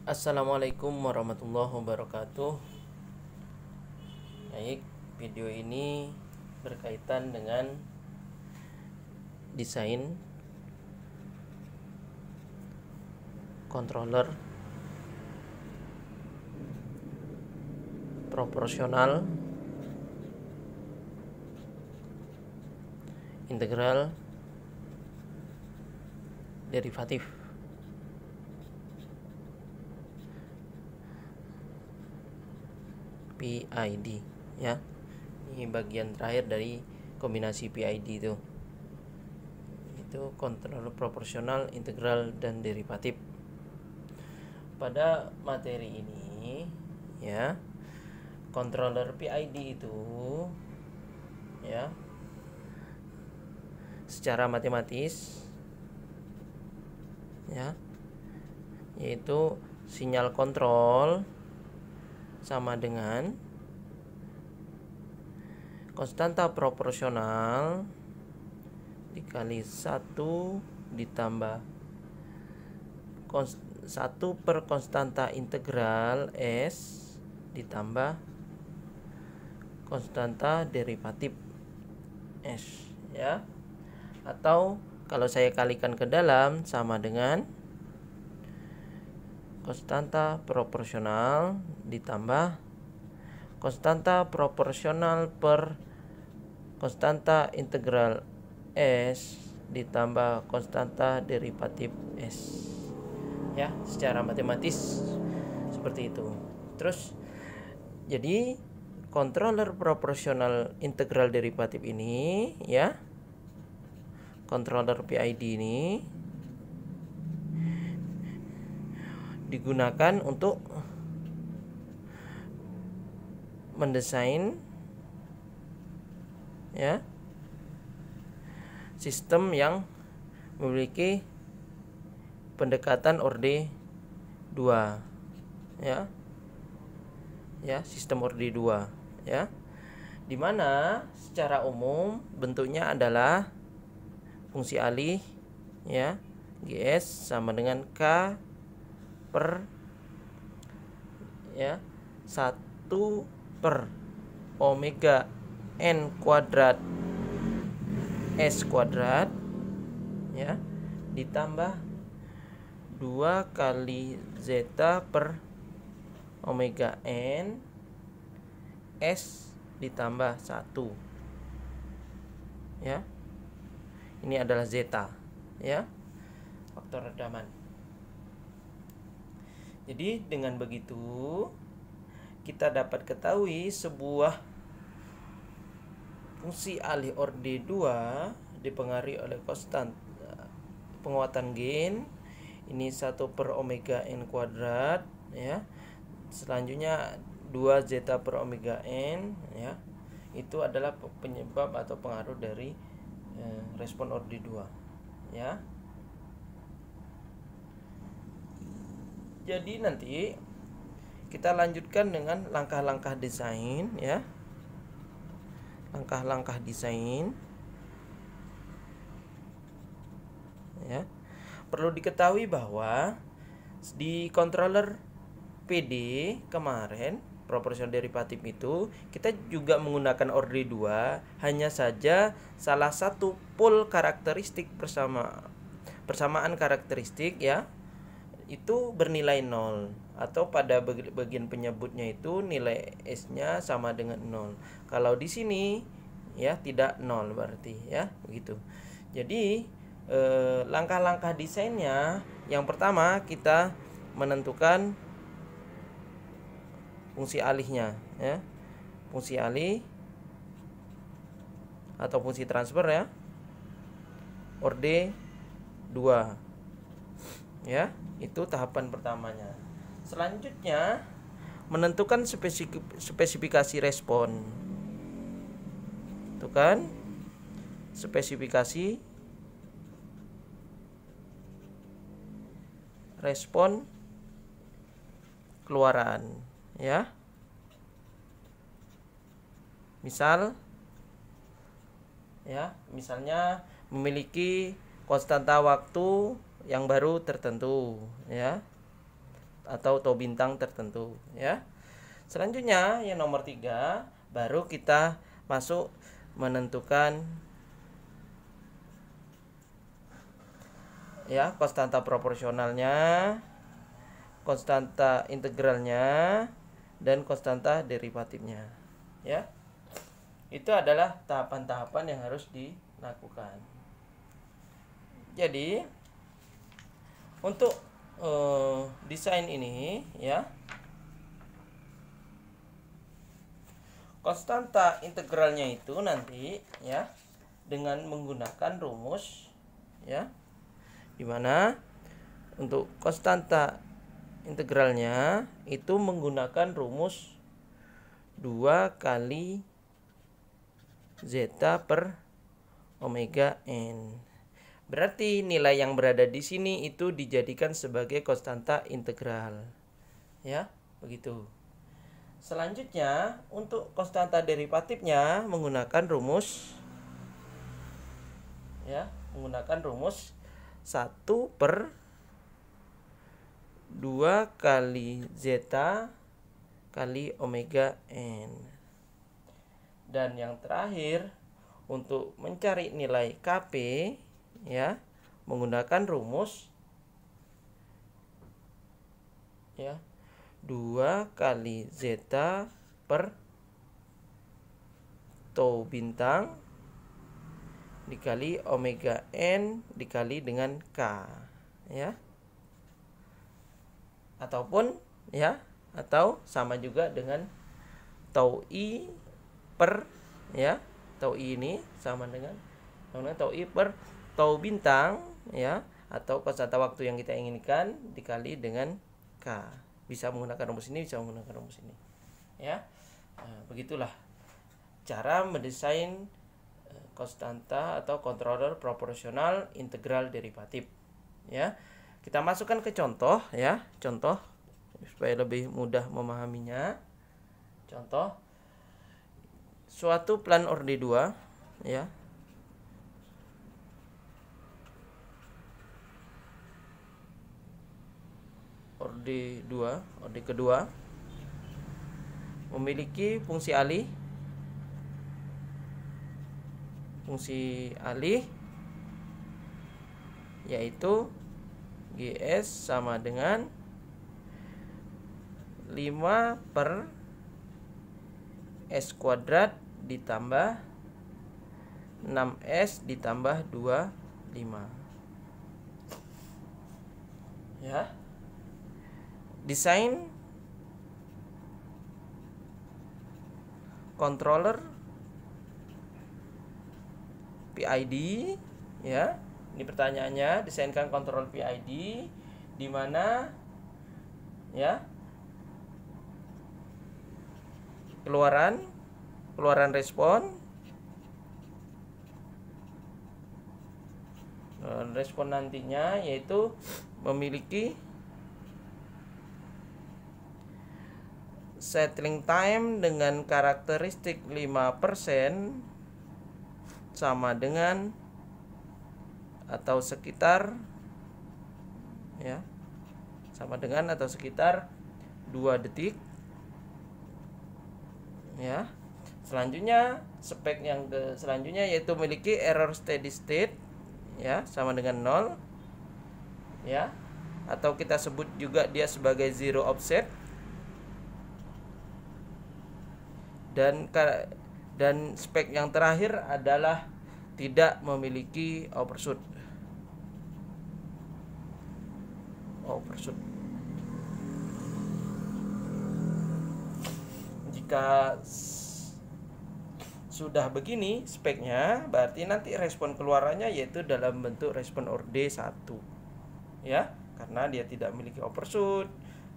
Assalamualaikum warahmatullahi wabarakatuh. Baik, video ini berkaitan dengan desain controller proporsional integral derivatif. PID ya. Ini bagian terakhir dari kombinasi PID itu kontrol proporsional, integral, dan derivatif. Pada materi ini ya, controller PID itu ya secara matematis ya, yaitu sinyal kontrol sama dengan konstanta proporsional dikali 1 ditambah 1 per konstanta integral S ditambah konstanta derivatif S ya. Atau kalau saya kalikan ke dalam sama dengan konstanta proporsional ditambah konstanta proporsional per konstanta integral S ditambah konstanta derivatif S ya, secara matematis seperti itu. Terus jadi controller proporsional integral derivatif ini ya, controller PID ini digunakan untuk mendesain ya sistem yang memiliki pendekatan orde 2 ya. Ya, sistem orde 2 ya. Dimana secara umum bentuknya adalah fungsi alih ya, GS sama dengan K per ya 1 per omega n kuadrat S kuadrat ya ditambah 2 kali zeta per omega n S ditambah 1 ya. Ini adalah zeta ya, faktor redaman. Jadi dengan begitu kita dapat ketahui sebuah fungsi alih orde 2 dipengaruhi oleh konstan penguatan gain ini 1 per omega n kuadrat ya. Selanjutnya 2 zeta per omega n ya. Itu adalah penyebab atau pengaruh dari respon orde 2 ya. Jadi nanti kita lanjutkan dengan langkah-langkah desain ya. Langkah-langkah desain ya. Perlu diketahui bahwa di controller PD kemarin proporsional derivatif itu kita juga menggunakan orde 2, hanya saja salah satu pool karakteristik persamaan karakteristik ya itu bernilai 0, atau pada bagian penyebutnya itu nilai S-nya sama dengan 0. Kalau di sini ya tidak 0 berarti ya, begitu. Jadi langkah-langkah desainnya, yang pertama kita menentukan fungsi alihnya ya. Fungsi alih atau fungsi transfer ya, orde 2 ya. Itu tahapan pertamanya. Selanjutnya menentukan spesifikasi respon. Itu kan spesifikasi respon keluaran ya. Misalnya memiliki konstanta waktu yang baru tertentu ya, atau tau bintang tertentu ya. Selanjutnya yang nomor 3 baru kita masuk menentukan ya konstanta proporsionalnya, konstanta integralnya, dan konstanta derivatifnya ya. Itu adalah tahapan-tahapan yang harus dilakukan. Jadi untuk desain ini ya, konstanta integralnya itu nanti ya dengan menggunakan rumus ya, dimana untuk konstanta integralnya itu menggunakan rumus 2 kali zeta per omega n. Berarti nilai yang berada di sini itu dijadikan sebagai konstanta integral. Ya, begitu. Selanjutnya, untuk konstanta derivatifnya menggunakan rumus ya, menggunakan rumus 1 per 2 kali zeta kali omega n. Dan yang terakhir, untuk mencari nilai Kp ya, menggunakan rumus ya 2 kali zeta per tau bintang dikali omega n dikali dengan K ya. Ataupun ya, atau sama juga dengan tau i per ya, tau i ini sama dengan tau i per tau bintang ya, atau konstanta waktu yang kita inginkan dikali dengan K. Bisa menggunakan rumus ini, bisa menggunakan rumus ini ya. Nah, begitulah cara mendesain konstanta atau controller proporsional integral derivatif ya. Kita masukkan ke contoh ya, contoh supaya lebih mudah memahaminya. Contoh suatu plan orde 2 ya, orde kedua memiliki fungsi alih yaitu GS sama dengan 5 per S kuadrat ditambah 6S ditambah 25 ya. Desain controller PID ya. Ini pertanyaannya, desainkan controller PID di mana ya keluaran respon nantinya yaitu memiliki settling time dengan karakteristik 5% sama dengan atau sekitar ya, sama dengan atau sekitar 2 detik ya. Selanjutnya spek yang selanjutnya yaitu memiliki error steady state ya sama dengan 0 ya, atau kita sebut juga dia sebagai zero offset. Dan spek yang terakhir adalah tidak memiliki overshoot. Jika sudah begini speknya, berarti nanti respon keluarannya yaitu dalam bentuk respon orde 1 ya, karena dia tidak memiliki overshoot,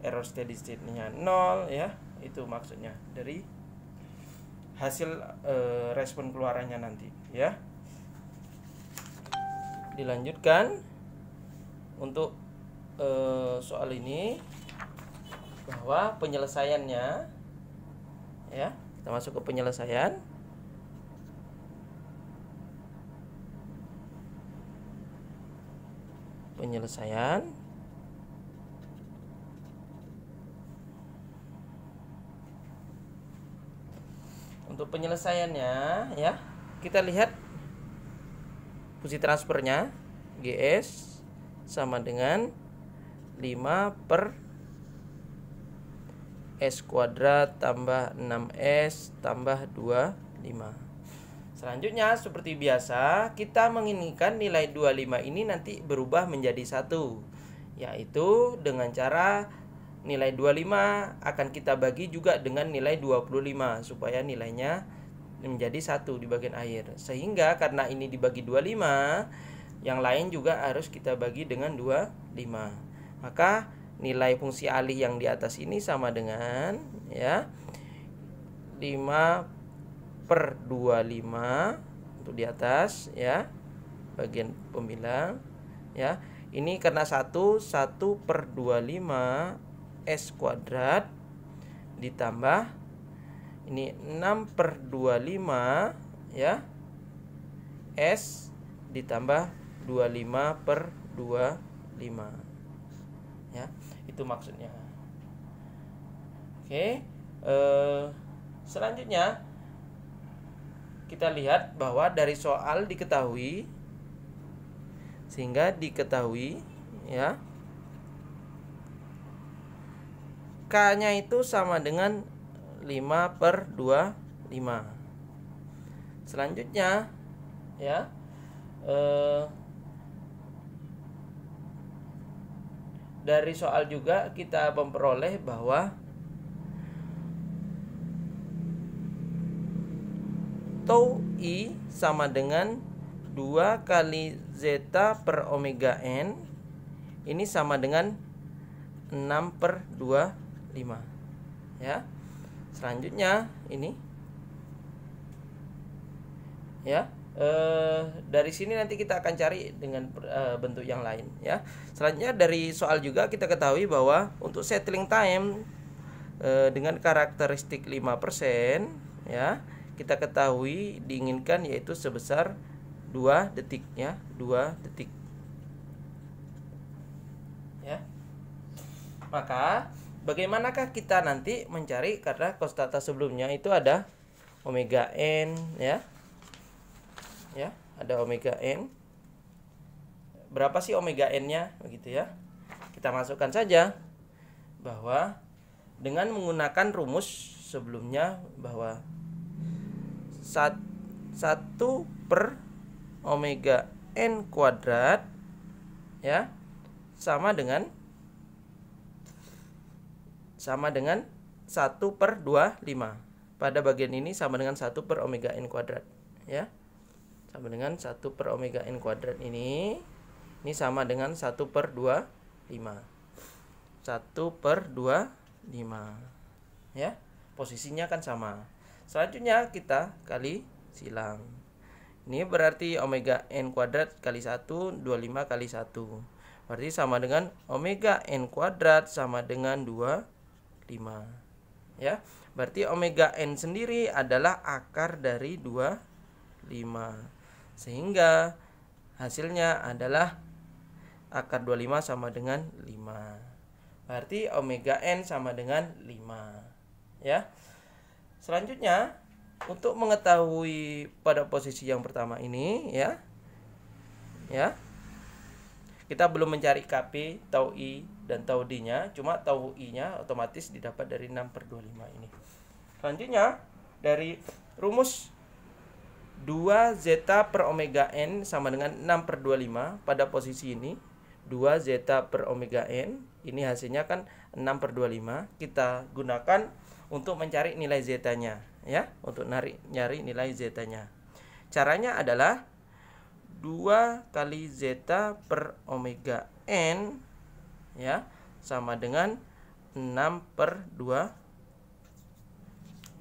error steady state-nya 0 ya. Itu maksudnya dari hasil respon keluarannya nanti ya. Dilanjutkan untuk soal ini bahwa penyelesaiannya ya, kita masuk ke penyelesaian. Untuk penyelesaiannya ya, kita lihat fungsi transfernya GS sama dengan 5 per S kuadrat tambah 6S tambah 25. Selanjutnya seperti biasa, kita menginginkan nilai 25 ini nanti berubah menjadi 1, yaitu dengan cara nilai 25 akan kita bagi juga dengan nilai 25 supaya nilainya menjadi 1 di bagian akhir. Sehingga karena ini dibagi 25, yang lain juga harus kita bagi dengan 25. Maka nilai fungsi alih yang di atas ini sama dengan ya 5 per 25 untuk di atas ya, bagian pembilang ya. Ini karena 1 per 25 S kuadrat ditambah ini 6 per 25 ya S ditambah 25 per 25 ya, itu maksudnya. Oke, selanjutnya kita lihat bahwa dari soal diketahui, sehingga diketahui ya K-nya itu sama dengan 5 per 25. Selanjutnya ya dari soal juga kita memperoleh bahwa tau I sama dengan 2 kali zeta per omega n, ini sama dengan 6 per 25 ya. Selanjutnya ini ya, dari sini nanti kita akan cari dengan bentuk yang lain ya. Selanjutnya dari soal juga kita ketahui bahwa untuk settling time dengan karakteristik 5% ya, kita ketahui diinginkan yaitu sebesar 2 detik ya, 2 detik ya. Maka bagaimanakah kita nanti mencari, karena konstanta sebelumnya itu ada omega n ya. Ya, ada omega n. Berapa sih omega n-nya begitu ya? Kita masukkan saja bahwa dengan menggunakan rumus sebelumnya bahwa 1 per omega n kuadrat ya sama dengan 1 per 25. Pada bagian ini sama dengan 1 per omega n kuadrat ya. Sama dengan 1 per omega n kuadrat ini sama dengan 1 per 25. 1 per 25 ya. Posisinya kan sama. Selanjutnya kita kali silang. Ini berarti omega n kuadrat kali 1, 25 kali 1. Berarti sama dengan omega n kuadrat sama dengan 25 ya. Berarti omega n sendiri adalah akar dari 25. Sehingga hasilnya adalah akar 25 sama dengan 5. Berarti omega n sama dengan 5 ya. Selanjutnya untuk mengetahui pada posisi yang pertama ini ya, kita belum mencari Kp, tau I dan tau D nya, cuma tau I nya otomatis didapat dari 6 per 25 ini. Selanjutnya dari rumus 2 zeta per omega n sama dengan 6 per 25 pada posisi ini, 2 zeta per omega n, ini hasilnya kan 6 per 25, kita gunakan untuk mencari nilai zeta-nya ya, untuk nyari nilai zeta-nya. Caranya adalah 2 kali zeta per omega n ya sama dengan 6 per 25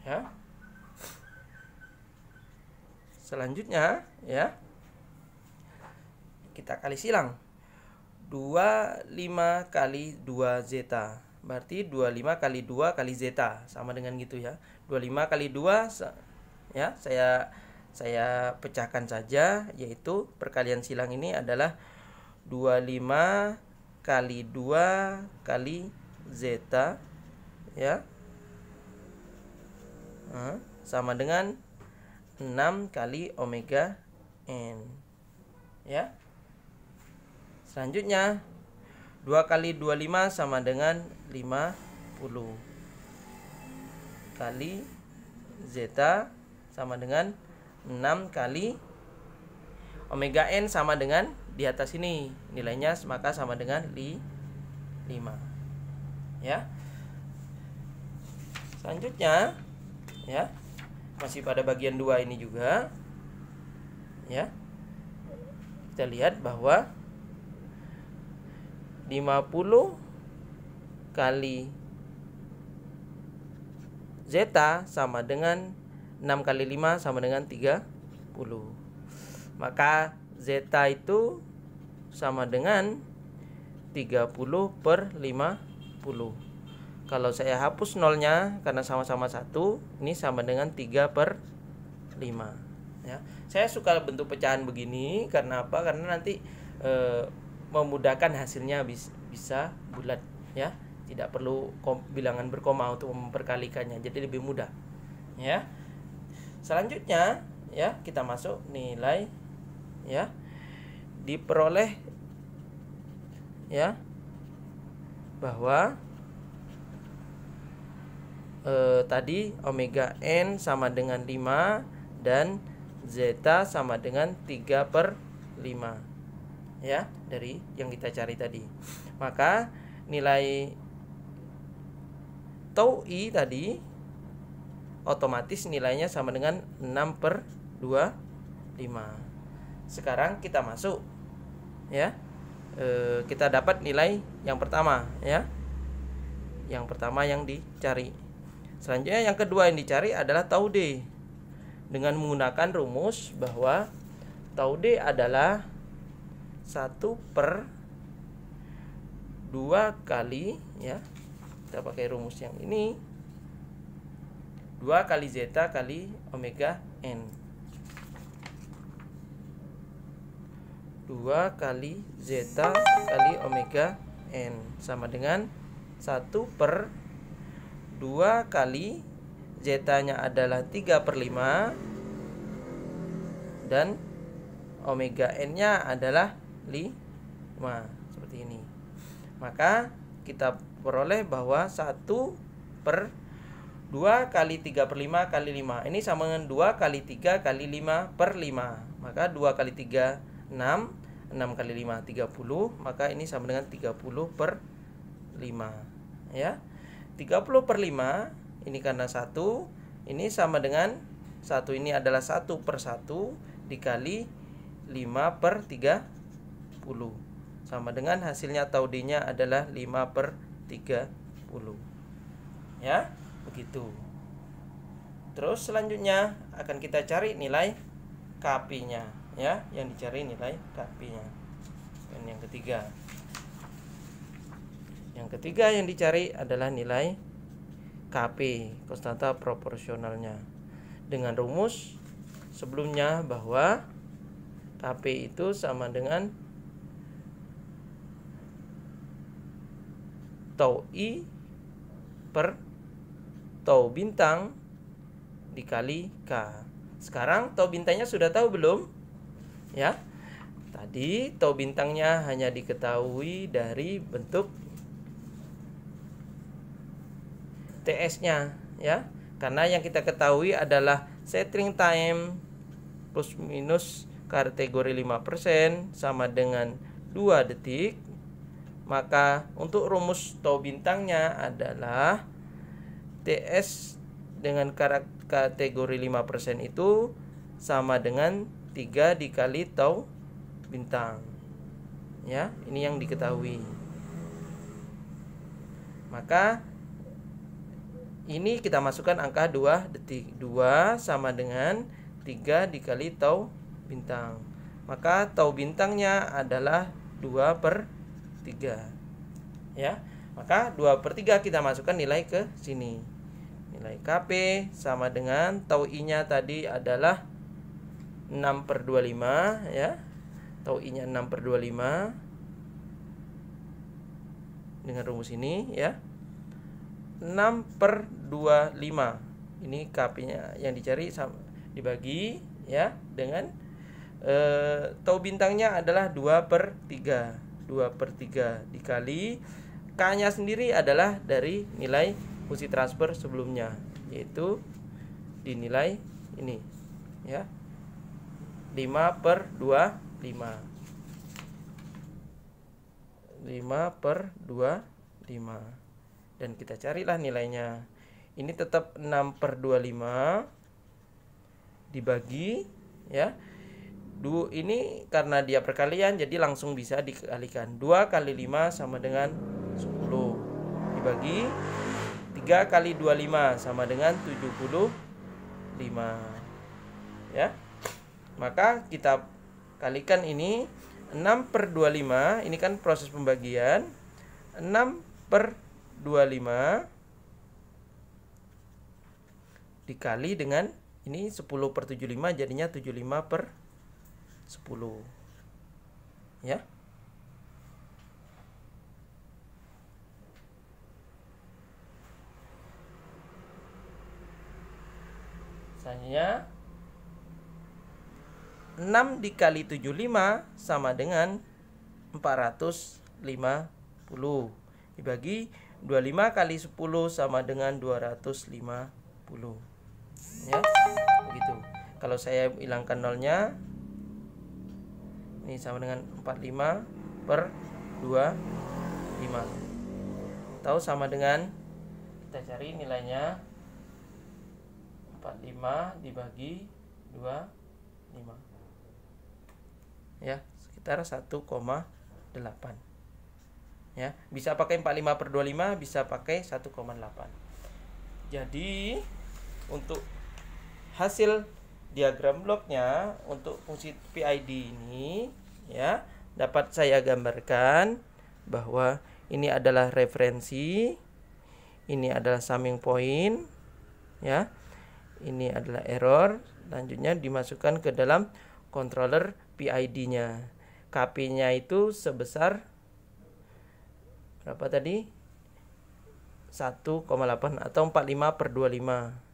ya. Selanjutnya ya, kita kali silang. 25 kali 2 zeta, berarti 25 kali 2 kali zeta sama dengan gitu ya. 25 kali 2 ya, saya pecahkan saja, yaitu perkalian silang ini adalah 25 kali 2 kali zeta ya. Sama dengan 6 kali omega n, ya. Selanjutnya 2 kali 25 sama dengan 50 kali zeta sama dengan 6 kali omega n sama dengan di atas ini nilainya, maka sama dengan 5, ya. Selanjutnya, ya, masih pada bagian 2 ini juga, ya. Kita lihat bahwa 50 kali zeta sama dengan 6 kali 5 sama dengan 30. Maka zeta itu sama dengan 30 per 50. Kalau saya hapus nolnya karena sama-sama 1, ini sama dengan 3 per 5, ya. Saya suka bentuk pecahan begini karena apa? Karena nanti memudahkan hasilnya bisa bulat, ya. Tidak perlu bilangan berkoma untuk memperkalikannya, jadi lebih mudah, ya. Selanjutnya, ya, kita masuk nilai, ya, diperoleh, ya, bahwa tadi omega n sama dengan 5 dan zeta sama dengan 3 per 5, ya, dari yang kita cari tadi. Maka nilai tau i tadi otomatis nilainya sama dengan 6 per 25. Sekarang kita masuk, ya, kita dapat nilai yang pertama, ya, yang pertama yang dicari. Selanjutnya yang kedua yang dicari adalah tau d, dengan menggunakan rumus bahwa tau d adalah 1 per 2 kali, ya, kita pakai rumus yang ini, 2 kali zeta kali omega n. 2 kali zeta kali omega n sama dengan 1 per 2 kali zetanya adalah 3 per 5 dan omega n-nya adalah 5, seperti ini. Maka kita peroleh bahwa 1 per 2 kali 3 per 5 kali 5 ini sama dengan 2 kali 3 kali 5 per 5. Maka 2 kali 3 6, 6 kali 5 30, maka ini sama dengan 30 per 5, ya. 30 per 5 ini karena 1, ini sama dengan 1 ini adalah 1 per 1 dikali 5 per 30, sama dengan hasilnya tau d-nya adalah 5 per 30, ya, begitu. Terus selanjutnya akan kita cari nilai Kp-nya, ya, yang dicari nilai Kp-nya. Dan yang ketiga yang dicari adalah nilai Kp, konstanta proporsionalnya, dengan rumus sebelumnya bahwa Kp itu sama dengan tau i per tau bintang dikali K. Sekarang tau bintangnya sudah tahu belum? Ya. Tadi tau bintangnya hanya diketahui dari bentuk TS-nya, ya. Karena yang kita ketahui adalah settling time plus minus kategori 5% sama dengan 2 detik. Maka untuk rumus tau bintangnya adalah TS dengan kategori 5% itu sama dengan 3 dikali tau bintang, ya. Ini yang diketahui. Maka ini kita masukkan angka 2 detik. 2 sama dengan 3 dikali tau bintang. Maka tau bintangnya adalah 2 per 3, ya. Maka 2 per 3 kita masukkan nilai ke sini. Nilai Kp sama dengan tau i-nya tadi adalah 6 per 25, ya. Tau i-nya 6 per 25 dengan rumus ini, ya. 6 per 25. Ini KP-nya yang dicari dibagi ya dengan tau bintangnya adalah 2 per 3. 2 per 3 dikali K-nya sendiri adalah dari nilai fungsi transfer sebelumnya, yaitu dinilai ini ya, 5 per 25. 5 per 25. Dan kita carilah nilainya. Ini tetap 6 per 25 dibagi ya. Ini karena dia perkalian jadi langsung bisa dikalikan. 2 kali 5 sama dengan 10. Dibagi 3 kali 25 sama dengan 75 ya. Maka kita kalikan ini 6 per 25. Ini kan proses pembagian. 6 per 25 dikali dengan ini 10 per 75, jadinya 75 per 10 ya. Selanjutnya 6 dikali 75 sama dengan 450. Dibagi 25 kali 10 sama dengan 250 ya, begitu. Kalau saya hilangkan nolnya, ini sama dengan 45 per 25. Tahu sama dengan, kita cari nilainya, 45 dibagi 25 ya, sekitar 1,8 ya. Bisa pakai 45 per 25, bisa pakai 1,8. Jadi untuk hasil diagram bloknya untuk fungsi PID ini ya, dapat saya gambarkan bahwa ini adalah referensi, ini adalah summing point ya, ini adalah error. Selanjutnya dimasukkan ke dalam controller PID-nya. KP-nya itu sebesar berapa tadi? 1,8 atau 45 per 25.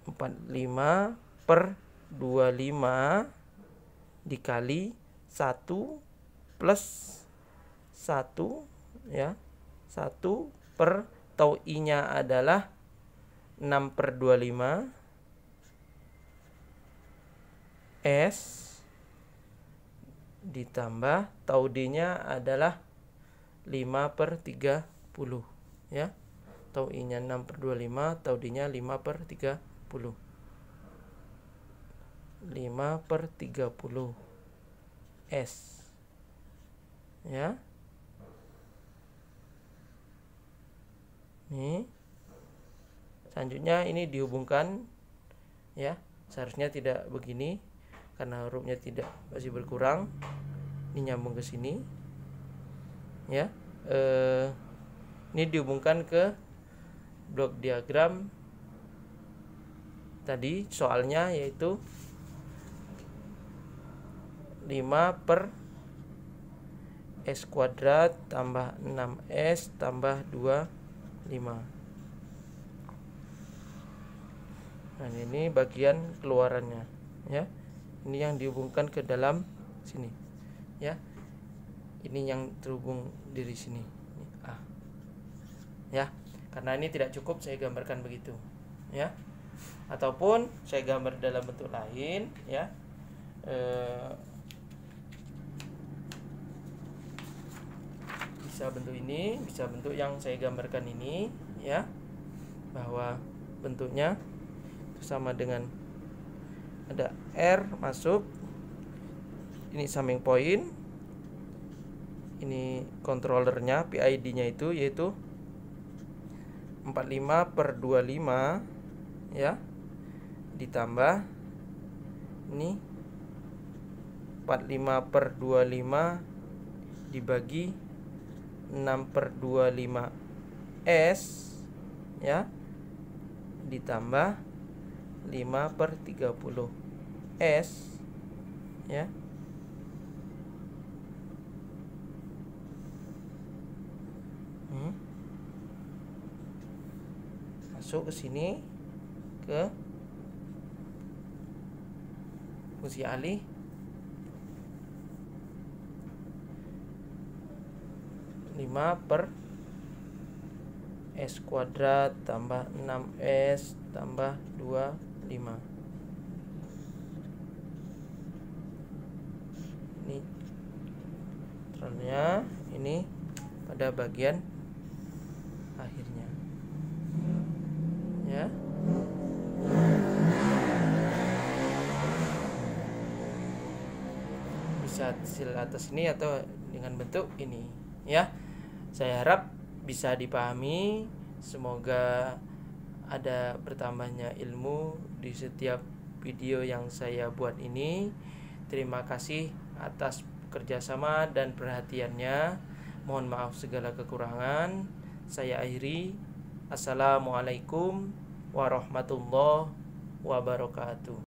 45 per 25 dikali 1 plus 1 ya. 1 per tau I-nya adalah 6 per 25 S ditambah tau D-nya adalah 5 per 30 ya. Tau I-nya 6 per 25, tau D-nya 5 per 30. 5 per 30 S ya. Nih. Selanjutnya ini dihubungkan ya. Seharusnya tidak begini karena hurufnya tidak masih berkurang. Ini nyambung ke sini ya. Ini dihubungkan ke blok diagram tadi soalnya, yaitu 5 per S kuadrat tambah 6S tambah 25. Nah ini bagian keluarannya ya. Ini yang dihubungkan ke dalam sini ya. Ini yang terhubung dari sini ya. Karena ini tidak cukup saya gambarkan begitu ya, ataupun saya gambar dalam bentuk lain ya. Bisa bentuk ini, bisa bentuk yang saya gambarkan ini ya, bahwa bentuknya sama dengan ada R masuk, ini summing point, ini controllernya, PID-nya itu yaitu 45 per 25 ya, ditambah ini 45 per 25 dibagi 6 per 25 S ya, ditambah 5 per 30 S ya. masuk ke sini ke fungsi alih, lima per S kuadrat tambah 6S tambah 25. Ini terusnya ini pada bagian akhirnya ya. Bisa hasil atas ini atau dengan bentuk ini ya. Saya harap bisa dipahami. Semoga ada bertambahnya ilmu di setiap video yang saya buat ini. Terima kasih atas kerjasama dan perhatiannya. Mohon maaf segala kekurangan. Saya akhiri. Assalamualaikum warahmatullahi wabarakatuh.